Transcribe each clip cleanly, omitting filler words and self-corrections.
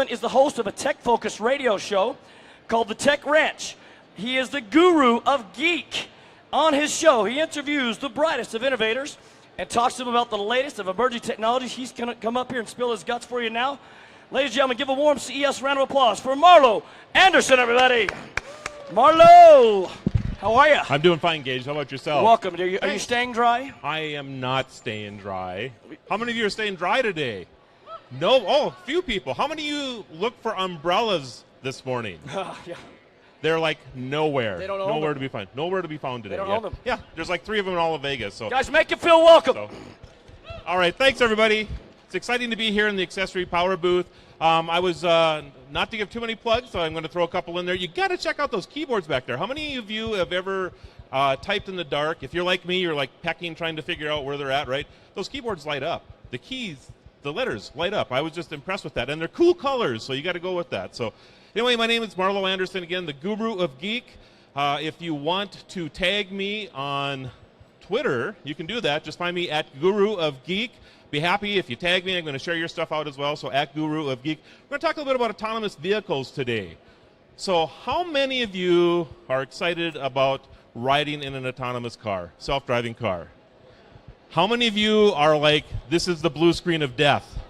Is the host of a tech-focused radio show called The Tech Ranch. He is the guru of geek. On his show, he interviews the brightest of innovators and talks to them about the latest of emerging technologies. He's going to come up here and spill his guts for you now. Ladies and gentlemen, give a warm CES round of applause for Marlo Anderson, everybody. Marlo, how are you? I'm doing fine, Gage. How about yourself? Welcome. Are you staying dry? I am not staying dry. How many of you are staying dry today? No? Oh, few people. How many of you look for umbrellas this morning? Yeah. They're like nowhere. They don't own nowhere them. to be found. Nowhere to be found today. They don't own them. Yeah, there's like 3 of them in all of Vegas. So. Guys, make you feel welcome. All right, thanks everybody. It's exciting to be here in the Accessory Power booth. I was not to give too many plugs, so I'm going to throw a couple in there. You got to check out those keyboards back there. How many of you have ever typed in the dark? If you're like me, you're like pecking, trying to figure out where they're at, right? Those keyboards light up. The keys, the letters light up. I was just impressed with that. And they're cool colors, so you got to go with that. So anyway, my name is Marlo Anderson, again, the guru of geek. If you want to tag me on Twitter, you can do that. Just find me at Guru of Geek. Be happy if you tag me. I'm going to share your stuff out as well, so at Guru of Geek. We're going to talk a little bit about autonomous vehicles today. So how many of you are excited about riding in an autonomous car, self-driving car? How many of you are like, this is the blue screen of death?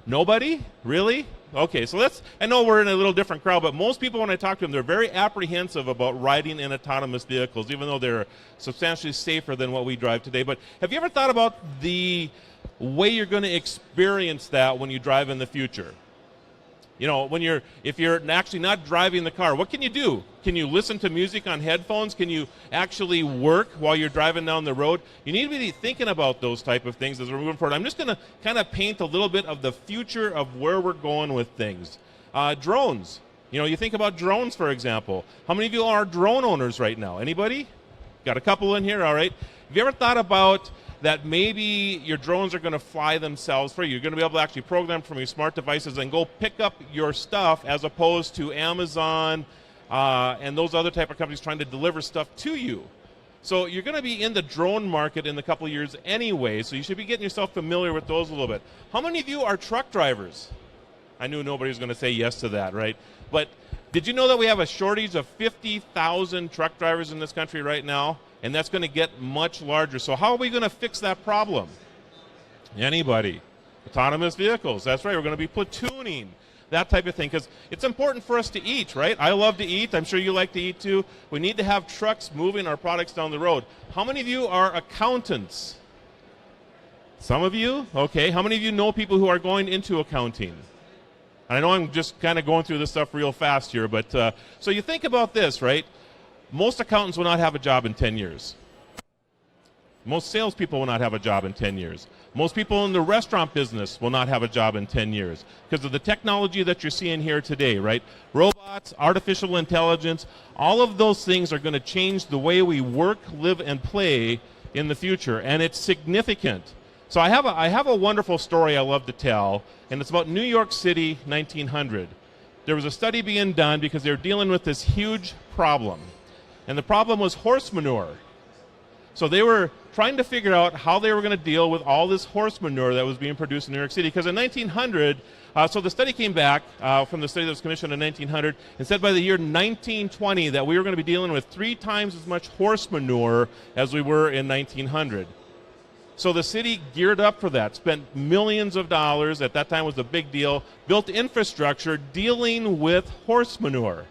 Nobody? Really? Okay, so I know we're in a little different crowd, but most people when I talk to them, they're very apprehensive about riding in autonomous vehicles, even though they're substantially safer than what we drive today. But have you ever thought about the way you're going to experience that when you drive in the future? You know, if you're actually not driving the car, what can you do? Can you listen to music on headphones? Can you actually work while you're driving down the road? You need to be thinking about those type of things as we're moving forward. I'm just going to kind of paint a little bit of the future of where we're going with things. Drones. You know, you think about drones, for example. How many of you are drone owners right now? Anybody? Got a couple in here, all right. Have you ever thought about that maybe your drones are going to fly themselves for you? You're going to be able to actually program from your smart devices and go pick up your stuff as opposed to Amazon and those other type of companies trying to deliver stuff to you. So you're going to be in the drone market in a couple of years anyway, so you should be getting yourself familiar with those a little bit. How many of you are truck drivers? I knew nobody was going to say yes to that, right? But did you know that we have a shortage of 50,000 truck drivers in this country right now? And that's going to get much larger. So how are we going to fix that problem? Anybody? Autonomous vehicles. That's right. We're going to be platooning, that type of thing, because it's important for us to eat, right? I love to eat. I'm sure you like to eat too. We need to have trucks moving our products down the road. How many of you are accountants? Some of you? Okay. How many of you know people who are going into accounting? I know I'm just kind of going through this stuff real fast here, but so you think about this, right? Most accountants will not have a job in 10 years. Most salespeople will not have a job in 10 years. Most people in the restaurant business will not have a job in 10 years because of the technology that you're seeing here today, right? Robots, artificial intelligence, all of those things are going to change the way we work, live, and play in the future, and it's significant. So I have a wonderful story I love to tell, and it's about New York City, 1900. There was a study being done because they were dealing with this huge problem. And the problem was horse manure. So they were trying to figure out how they were going to deal with all this horse manure that was being produced in New York City. Because in 1900, so the study came back from the study that was commissioned in 1900 and said by the year 1920 that we were going to be dealing with 3 times as much horse manure as we were in 1900. So the city geared up for that, spent millions of dollars, at that time was a big deal, built infrastructure dealing with horse manure.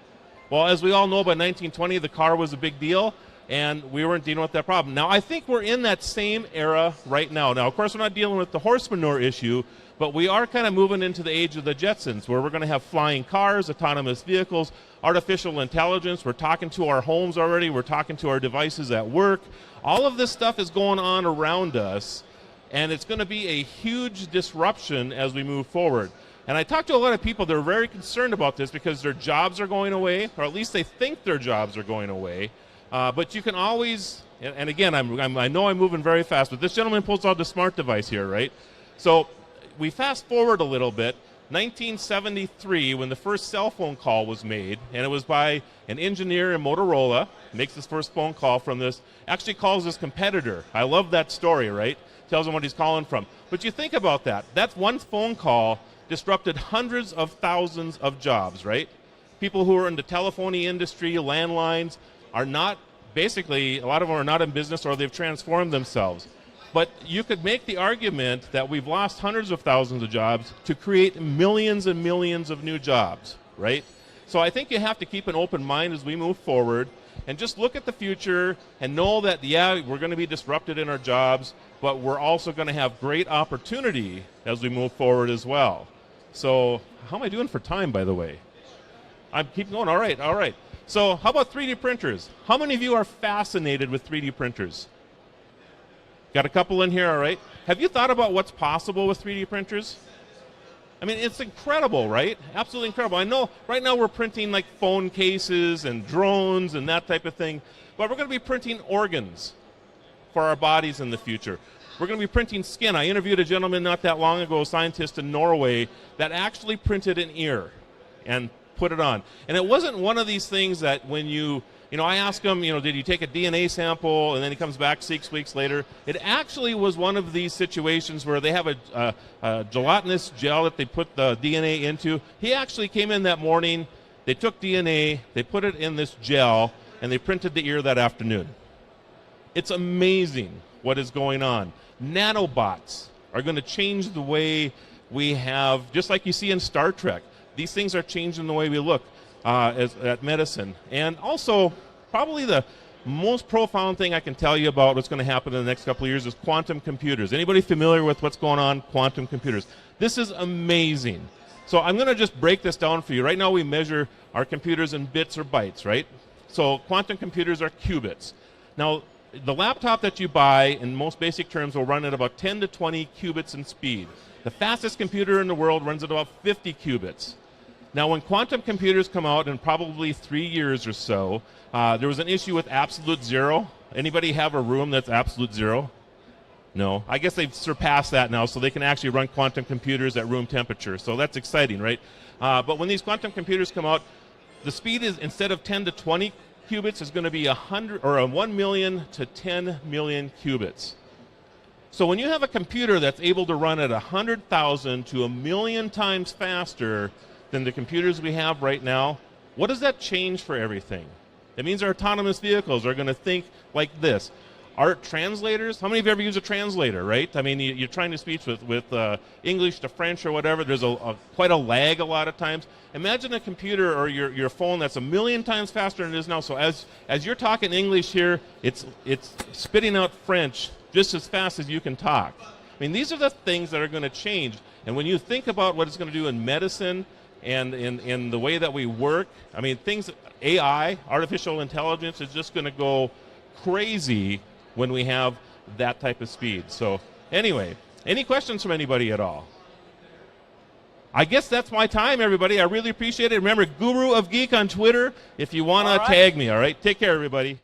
Well, as we all know, by 1920, the car was a big deal, and we weren't dealing with that problem. Now, I think we're in that same era right now. Now, of course, we're not dealing with the horse manure issue, but we are kind of moving into the age of the Jetsons, where we're going to have flying cars, autonomous vehicles, artificial intelligence. We're talking to our homes already. We're talking to our devices at work. All of this stuff is going on around us, and it's going to be a huge disruption as we move forward. And I talked to a lot of people that are very concerned about this because their jobs are going away, or at least they think their jobs are going away. But you can always, and again, I know I'm moving very fast, but this gentleman pulls out the smart device here, right? So we fast forward a little bit. 1973, when the first cell phone call was made, and it was by an engineer in Motorola, makes his first phone call from this, actually calls his competitor. I love that story, right? Tells him what he's calling from. But you think about that. That's one phone call disrupted hundreds of thousands of jobs, right? People who are in the telephony industry, landlines, are not, basically, a lot of them are not in business or they've transformed themselves. But you could make the argument that we've lost hundreds of thousands of jobs to create millions and millions of new jobs, right? So I think you have to keep an open mind as we move forward and just look at the future and know that, yeah, we're going to be disrupted in our jobs, but we're also going to have great opportunity as we move forward as well. So how am I doing for time, by the way? I'm keep going. All right, all right. So how about 3D printers? How many of you are fascinated with 3D printers? Got a couple in here, all right. Have you thought about what's possible with 3D printers? I mean, it's incredible, right? Absolutely incredible. I know right now we're printing like phone cases and drones and that type of thing, but we're going to be printing organs for our bodies in the future. We're going to be printing skin. I interviewed a gentleman not that long ago, a scientist in Norway, that actually printed an ear and put it on. And it wasn't one of these things that when you I asked him, did you take a DNA sample, and then he comes back 6 weeks later. It actually was one of these situations where they have a gelatinous gel that they put the DNA into. He actually came in that morning, they took DNA, they put it in this gel, and they printed the ear that afternoon. It's amazing what is going on. Nanobots are going to change the way we have, just like you see in Star Trek. These things are changing the way we look at medicine. And also, probably the most profound thing I can tell you about what's going to happen in the next couple of years is quantum computers. Anybody familiar with what's going on? Quantum computers. This is amazing. So I'm going to just break this down for you. Right now we measure our computers in bits or bytes, right? So quantum computers are qubits. Now, the laptop that you buy, in most basic terms, will run at about 10 to 20 qubits in speed. The fastest computer in the world runs at about 50 qubits. Now, when quantum computers come out in probably 3 years or so, there was an issue with absolute zero. Anybody have a room that's absolute zero? No. I guess they've surpassed that now, so they can actually run quantum computers at room temperature. So that's exciting, right? But when these quantum computers come out, the speed is, instead of 10 to 20 qubits, is going to be 1 million to 10 million qubits. So when you have a computer that's able to run at 100,000 to 1 million times faster than the computers we have right now, what does that change for everything? It means our autonomous vehicles are going to think like this. Our translators, how many of you ever use a translator, right? I mean, you're trying to speak with English to French or whatever. There's quite a lag a lot of times. Imagine a computer or your phone that's 1 million times faster than it is now. So as you're talking English here, it's spitting out French just as fast as you can talk. I mean, these are the things that are going to change. And when you think about what it's going to do in medicine and in the way that we work, I mean, things, AI, artificial intelligence, is just going to go crazy when we have that type of speed. So anyway, any questions from anybody at all? I guess that's my time, everybody. I really appreciate it. Remember, Guru of Geek on Twitter if you want to tag me, all right? Take care, everybody.